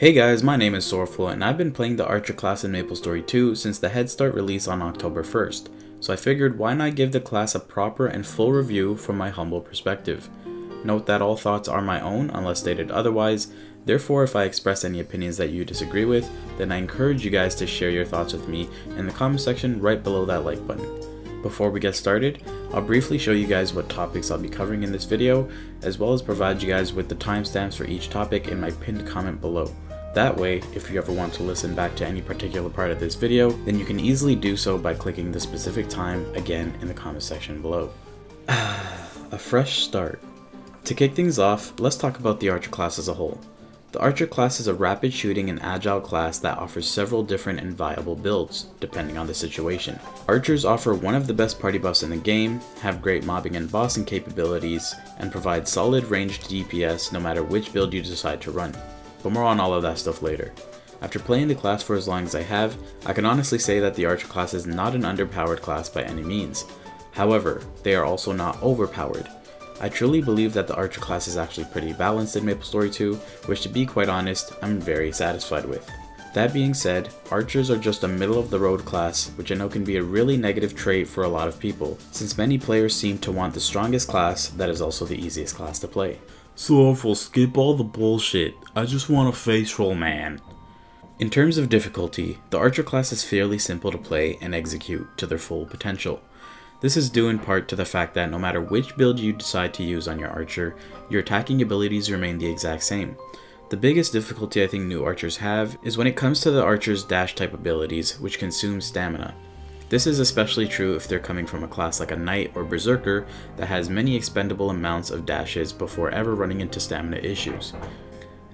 Hey guys, my name is SORROWFUL and I've been playing the Archer class in MapleStory 2 since the Head Start release on October 1st, so I figured why not give the class a proper and full review from my humble perspective. Note that all thoughts are my own unless stated otherwise, therefore if I express any opinions that you disagree with, then I encourage you guys to share your thoughts with me in the comment section right below that like button. Before we get started, I'll briefly show you guys what topics I'll be covering in this video, as well as provide you guys with the timestamps for each topic in my pinned comment below. That way, if you ever want to listen back to any particular part of this video, then you can easily do so by clicking the specific time again in the comment section below. A fresh start. To kick things off, let's talk about the Archer class as a whole. The Archer class is a rapid shooting and agile class that offers several different and viable builds, depending on the situation. Archers offer one of the best party buffs in the game, have great mobbing and bossing capabilities, and provide solid ranged DPS no matter which build you decide to run. But more on all of that stuff later. After playing the class for as long as I have, I can honestly say that the Archer class is not an underpowered class by any means. However, they are also not overpowered. I truly believe that the Archer class is actually pretty balanced in MapleStory 2, which to be quite honest, I'm very satisfied with. That being said, Archers are just a middle of the road class, which I know can be a really negative trait for a lot of people, since many players seem to want the strongest class that is also the easiest class to play. SORROWFUL, skip all the bullshit. I just want a face roll, man. In terms of difficulty, the Archer class is fairly simple to play and execute to their full potential. This is due in part to the fact that no matter which build you decide to use on your Archer, your attacking abilities remain the exact same. The biggest difficulty I think new Archers have is when it comes to the Archer's dash type abilities, which consume stamina. This is especially true if they're coming from a class like a Knight or Berserker that has many expendable amounts of dashes before ever running into stamina issues.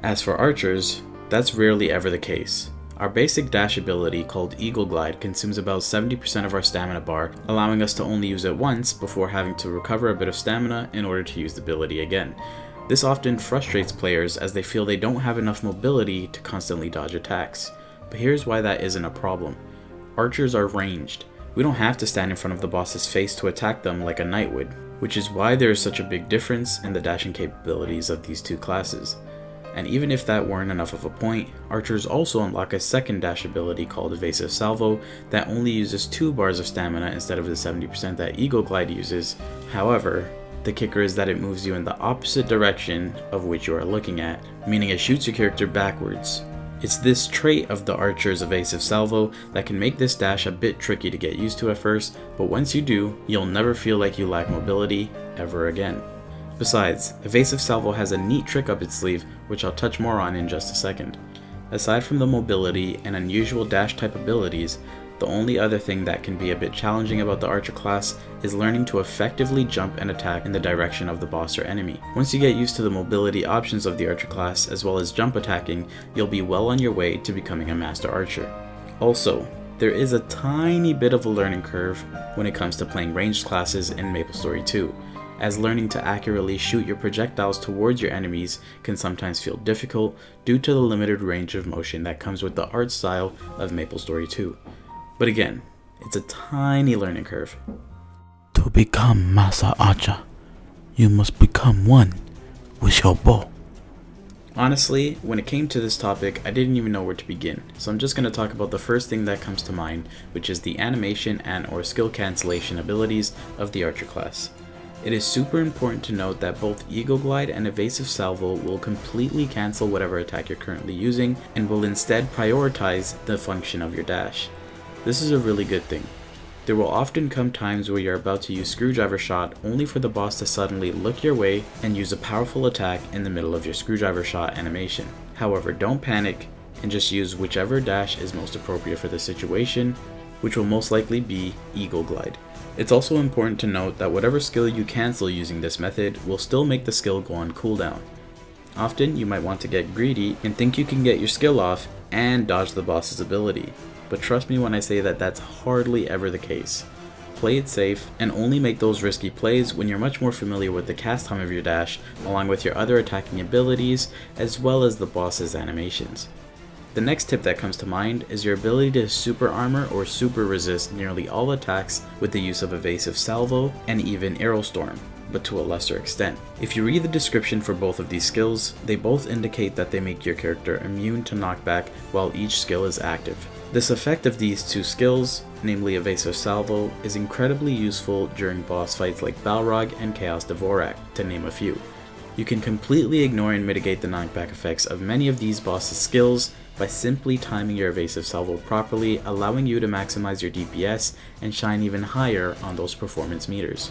As for Archers, that's rarely ever the case. Our basic dash ability called Eagle Glide consumes about 70% of our stamina bar, allowing us to only use it once before having to recover a bit of stamina in order to use the ability again. This often frustrates players as they feel they don't have enough mobility to constantly dodge attacks. But here's why that isn't a problem. Archers are ranged. We don't have to stand in front of the boss's face to attack them like a Knight would, which is why there is such a big difference in the dashing capabilities of these two classes. And even if that weren't enough of a point, Archers also unlock a second dash ability called Evasive Salvo that only uses 2 bars of stamina instead of the 70% that Eagle Glide uses. However, the kicker is that it moves you in the opposite direction of which you are looking at, meaning it shoots your character backwards. It's this trait of the Archer's Evasive Salvo that can make this dash a bit tricky to get used to at first, but once you do, you'll never feel like you lack mobility ever again. Besides, Evasive Salvo has a neat trick up its sleeve, which I'll touch more on in just a second. Aside from the mobility and unusual dash type abilities, the only other thing that can be a bit challenging about the Archer class is learning to effectively jump and attack in the direction of the boss or enemy. Once you get used to the mobility options of the Archer class as well as jump attacking, you'll be well on your way to becoming a Master Archer. Also, there is a tiny bit of a learning curve when it comes to playing ranged classes in MapleStory 2, as learning to accurately shoot your projectiles towards your enemies can sometimes feel difficult due to the limited range of motion that comes with the art style of MapleStory 2. But again, it's a tiny learning curve. To become Master Archer, you must become one with your bow. Honestly, when it came to this topic, I didn't even know where to begin, so I'm just going to talk about the first thing that comes to mind, which is the animation and or skill cancellation abilities of the Archer class. It is super important to note that both Eagle Glide and Evasive Salvo will completely cancel whatever attack you're currently using and will instead prioritize the function of your dash. This is a really good thing. There will often come times where you're about to use Screwdriver Shot only for the boss to suddenly look your way and use a powerful attack in the middle of your Screwdriver Shot animation. However, don't panic and just use whichever dash is most appropriate for the situation, which will most likely be Eagle Glide. It's also important to note that whatever skill you cancel using this method will still make the skill go on cooldown. Often you might want to get greedy and think you can get your skill off and dodge the boss's ability, but trust me when I say that that's hardly ever the case. Play it safe and only make those risky plays when you're much more familiar with the cast time of your dash along with your other attacking abilities as well as the boss's animations. The next tip that comes to mind is your ability to super armor or super resist nearly all attacks with the use of Evasive Salvo and even Arrow Storm. but to a lesser extent. If you read the description for both of these skills, they both indicate that they make your character immune to knockback while each skill is active. This effect of these two skills, namely Evasive Salvo, is incredibly useful during boss fights like Balrog and Chaos Dvorak, to name a few. You can completely ignore and mitigate the knockback effects of many of these bosses' skills by simply timing your Evasive Salvo properly, allowing you to maximize your DPS and shine even higher on those performance meters.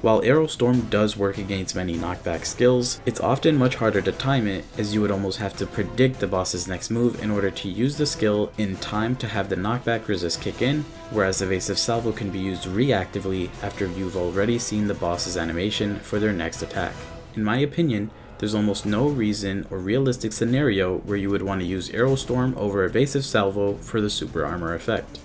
While Arrow Storm does work against many knockback skills, it's often much harder to time it, as you would almost have to predict the boss's next move in order to use the skill in time to have the knockback resist kick in, whereas Evasive Salvo can be used reactively after you've already seen the boss's animation for their next attack. In my opinion, there's almost no reason or realistic scenario where you would want to use Arrow Storm over Evasive Salvo for the super armor effect.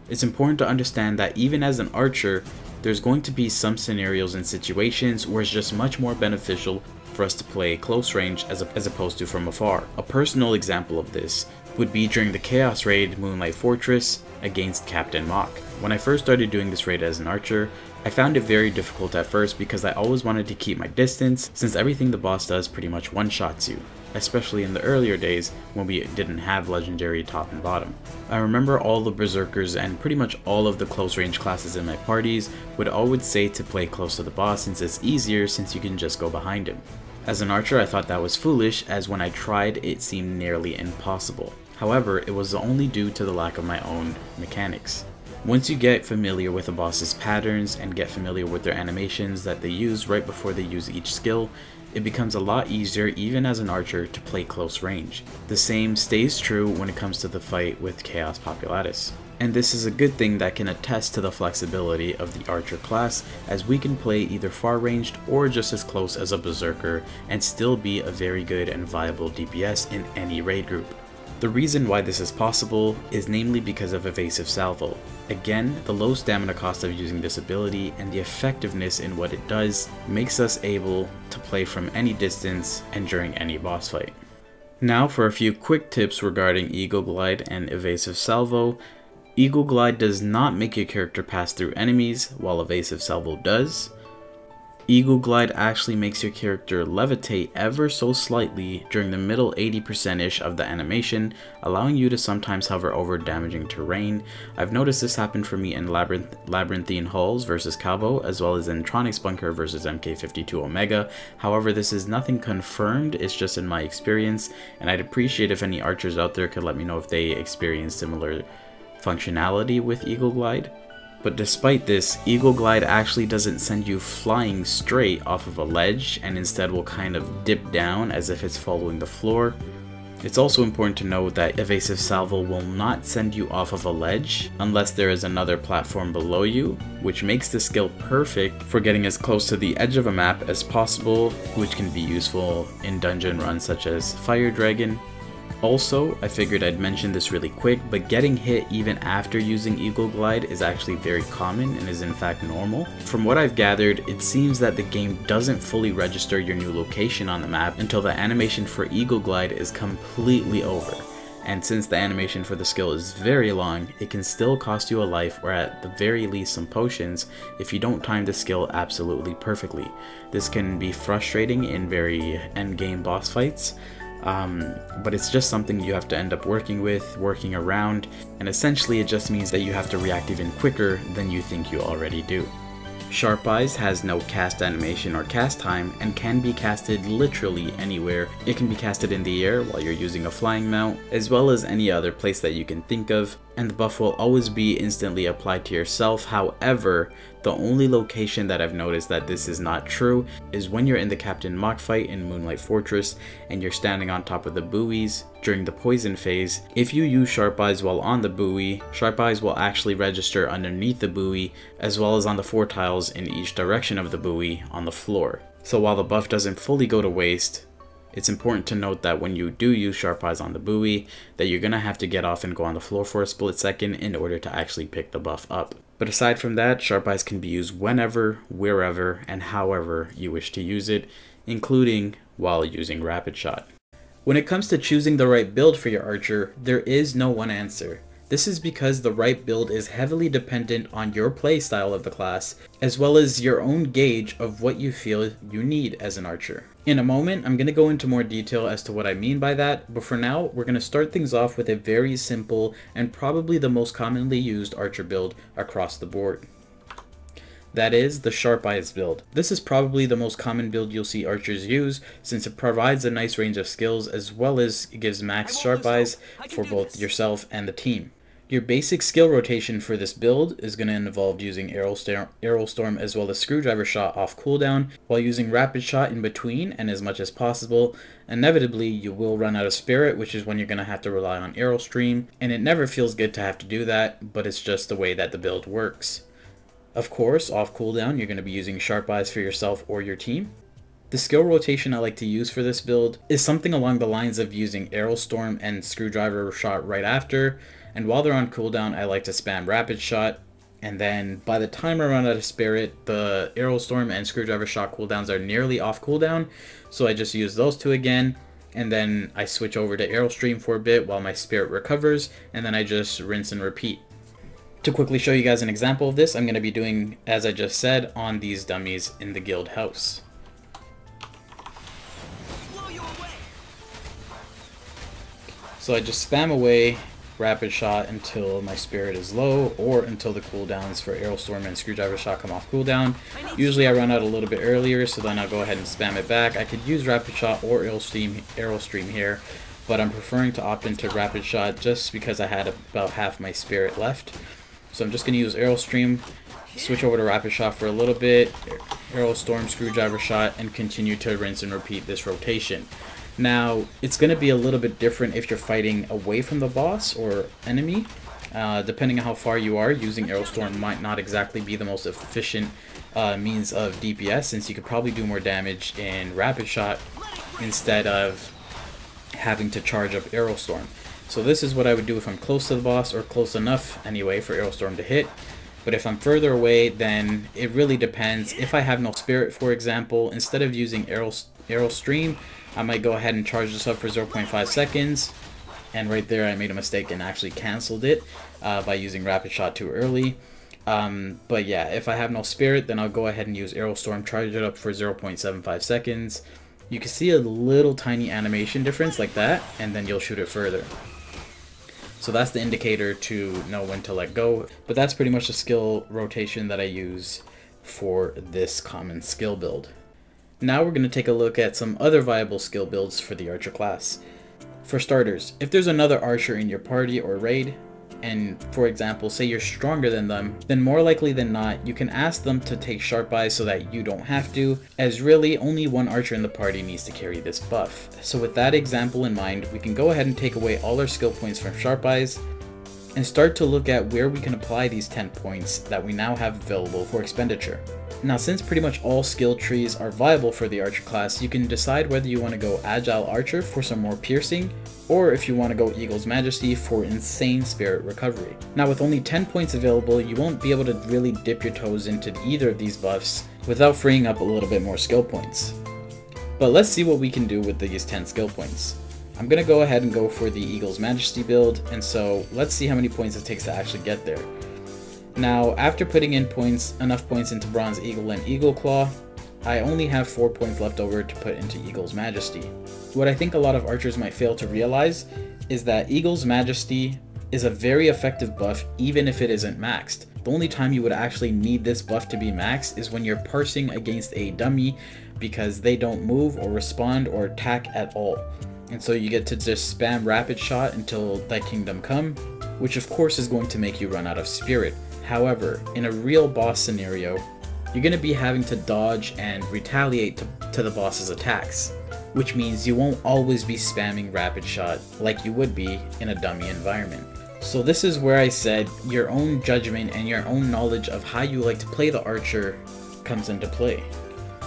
It's important to understand that even as an archer, there's going to be some scenarios and situations where it's just much more beneficial for us to play close range as opposed to from afar. A personal example of this would be during the Chaos Raid Moonlight Fortress against Captain Mach. When I first started doing this raid as an archer, I found it very difficult at first because I always wanted to keep my distance, since everything the boss does pretty much one-shots you, especially in the earlier days when we didn't have legendary top and bottom. I remember all the berserkers and pretty much all of the close range classes in my parties would always say to play close to the boss since it's easier since you can just go behind him. As an archer, I thought that was foolish, as when I tried it seemed nearly impossible. However, it was only due to the lack of my own mechanics. Once you get familiar with a boss's patterns and get familiar with their animations that they use right before they use each skill, it becomes a lot easier even as an archer to play close range. The same stays true when it comes to the fight with Chaos Populatus. And this is a good thing that can attest to the flexibility of the archer class, as we can play either far ranged or just as close as a berserker and still be a very good and viable DPS in any raid group. The reason why this is possible is namely because of Evasive Salvo. Again, the low stamina cost of using this ability and the effectiveness in what it does makes us able to play from any distance and during any boss fight. Now for a few quick tips regarding Eagle Glide and Evasive Salvo. Eagle Glide does not make your character pass through enemies, while Evasive Salvo does. Eagle Glide actually makes your character levitate ever so slightly during the middle 80%-ish of the animation, allowing you to sometimes hover over damaging terrain. I've noticed this happen for me in Labyrinthine Halls vs Calvo, as well as in Tronic's Bunker vs MK52 Omega. However, this is nothing confirmed, it's just in my experience, and I'd appreciate if any archers out there could let me know if they experience similar functionality with Eagle Glide. But despite this, Eagle Glide actually doesn't send you flying straight off of a ledge, and instead will kind of dip down as if it's following the floor. It's also important to note that Evasive Salvo will not send you off of a ledge unless there is another platform below you, which makes the skill perfect for getting as close to the edge of a map as possible, which can be useful in dungeon runs such as Fire Dragon. Also, I figured I'd mention this really quick, but getting hit even after using Eagle Glide is actually very common and is in fact normal. From what I've gathered, it seems that the game doesn't fully register your new location on the map until the animation for Eagle Glide is completely over. And since the animation for the skill is very long, it can still cost you a life or at the very least some potions if you don't time the skill absolutely perfectly. This can be frustrating in very endgame boss fights. But it's just something you have to end up working around, and essentially it just means that you have to react even quicker than you think you already do. Sharp Eyes has no cast animation or cast time and can be casted literally anywhere. It can be casted in the air while you're using a flying mount, as well as any other place that you can think of, and the buff will always be instantly applied to yourself. However, the only location that I've noticed that this is not true is when you're in the Captain Mach fight in Moonlight Fortress and you're standing on top of the buoys during the poison phase. If you use Sharp Eyes while on the buoy, Sharp Eyes will actually register underneath the buoy as well as on the 4 tiles in each direction of the buoy on the floor. So while the buff doesn't fully go to waste, it's important to note that when you do use Sharp Eyes on the buoy, that you're going to have to get off and go on the floor for a split second in order to actually pick the buff up. But aside from that, Sharp Eyes can be used whenever, wherever, and however you wish to use it, including while using Rapid Shot. When it comes to choosing the right build for your archer, there is no one answer. This is because the right build is heavily dependent on your playstyle of the class, as well as your own gauge of what you feel you need as an archer. In a moment, I'm going to go into more detail as to what I mean by that, but for now, we're going to start things off with a very simple and probably the most commonly used archer build across the board. That is the Sharp Eyes build. This is probably the most common build you'll see archers use, since it provides a nice range of skills as well as it gives max Sharp Eyes for both yourself and the team. Your basic skill rotation for this build is going to involve using Arrow Storm as well as Screwdriver Shot off cooldown, while using Rapid Shot in between and as much as possible. Inevitably, you will run out of Spirit, which is when you're going to have to rely on Arrow Stream, and it never feels good to have to do that, but it's just the way that the build works. Of course, off cooldown, you're going to be using Sharp Eyes for yourself or your team. The skill rotation I like to use for this build is something along the lines of using Arrow Storm and Screwdriver Shot right after, and while they're on cooldown, I like to spam Rapid Shot, and then by the time I run out of Spirit, the Arrow Storm and Screwdriver Shot cooldowns are nearly off cooldown, so I just use those two again, and then I switch over to Arrow Stream for a bit while my Spirit recovers, and then I just rinse and repeat. To quickly show you guys an example of this, I'm going to be doing, as I just said, on these dummies in the guild house. So I just spam away Rapid Shot until my Spirit is low, or until the cooldowns for Arrow Storm and Screwdriver Shot come off cooldown. Usually I run out a little bit earlier, so then I'll go ahead and spam it back. I could use Rapid Shot or Arrow Stream here, but I'm preferring to opt into Rapid Shot just because I had about half my Spirit left. So I'm just going to use Arrow Stream, switch over to Rapid Shot for a little bit, Arrow Storm, Screwdriver Shot, and continue to rinse and repeat this rotation. Now, it's going to be a little bit different if you're fighting away from the boss or enemy. Depending on how far you are, using Arrow Storm might not exactly be the most efficient means of DPS, since you could probably do more damage in Rapid Shot instead of having to charge up Arrow Storm. So this is what I would do if I'm close to the boss, or close enough anyway for Arrow Storm to hit. But if I'm further away, then it really depends. If I have no Spirit, for example, instead of using Arrow Stream, I might go ahead and charge this up for 0.5 seconds. And right there I made a mistake and actually canceled it by using Rapid Shot too early. But yeah, if I have no Spirit, then I'll go ahead and use Arrow Storm, charge it up for 0.75 seconds. You can see a little tiny animation difference like that, and then you'll shoot it further. So that's the indicator to know when to let go. But that's pretty much the skill rotation that I use for this common skill build. Now we're going to take a look at some other viable skill builds for the Archer class. For starters, if there's another Archer in your party or raid, and for example, say you're stronger than them, then more likely than not, you can ask them to take Sharp Eyes so that you don't have to, as really only one Archer in the party needs to carry this buff. So with that example in mind, we can go ahead and take away all our skill points from Sharp Eyes, and start to look at where we can apply these 10 points that we now have available for expenditure. Now, since pretty much all skill trees are viable for the Archer class, you can decide whether you want to go Agile Archer for some more piercing, or if you want to go Eagle's Majesty for insane Spirit recovery. Now, with only 10 points available, you won't be able to really dip your toes into either of these buffs without freeing up a little bit more skill points. But let's see what we can do with these 10 skill points. I'm going to go ahead and go for the Eagle's Majesty build, and so let's see how many points it takes to actually get there. Now, after putting in enough points into Bronze Eagle and Eagle Claw, I only have 4 points left over to put into Eagle's Majesty. What I think a lot of archers might fail to realize is that Eagle's Majesty is a very effective buff even if it isn't maxed. The only time you would actually need this buff to be maxed is when you're parsing against a dummy, because they don't move or respond or attack at all. And so you get to just spam Rapid Shot until Thy Kingdom Come, which of course is going to make you run out of Spirit. However, in a real boss scenario, you're going to be having to dodge and retaliate to the boss's attacks, which means you won't always be spamming Rapid Shot like you would be in a dummy environment. So this is where I said your own judgment and your own knowledge of how you like to play the Archer comes into play.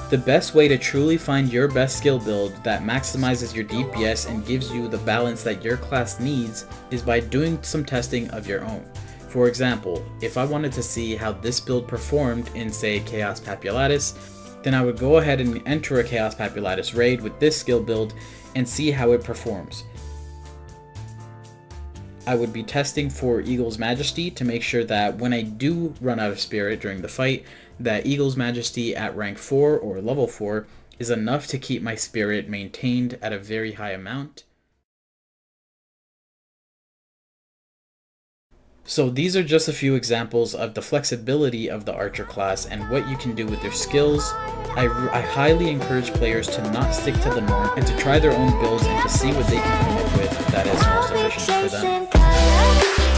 The best way to truly find your best skill build that maximizes your DPS and gives you the balance that your class needs is by doing some testing of your own. For example, if I wanted to see how this build performed in, say, Chaos Papulatus, then I would go ahead and enter a Chaos Papulatus raid with this skill build and see how it performs. I would be testing for Eagle's Majesty to make sure that when I do run out of spirit during the fight, that Eagle's Majesty at rank 4 or level 4 is enough to keep my spirit maintained at a very high amount. So these are just a few examples of the flexibility of the Archer class and what you can do with their skills. I highly encourage players to not stick to the norm and to try their own builds and to see what they can come up with that is most efficient for them.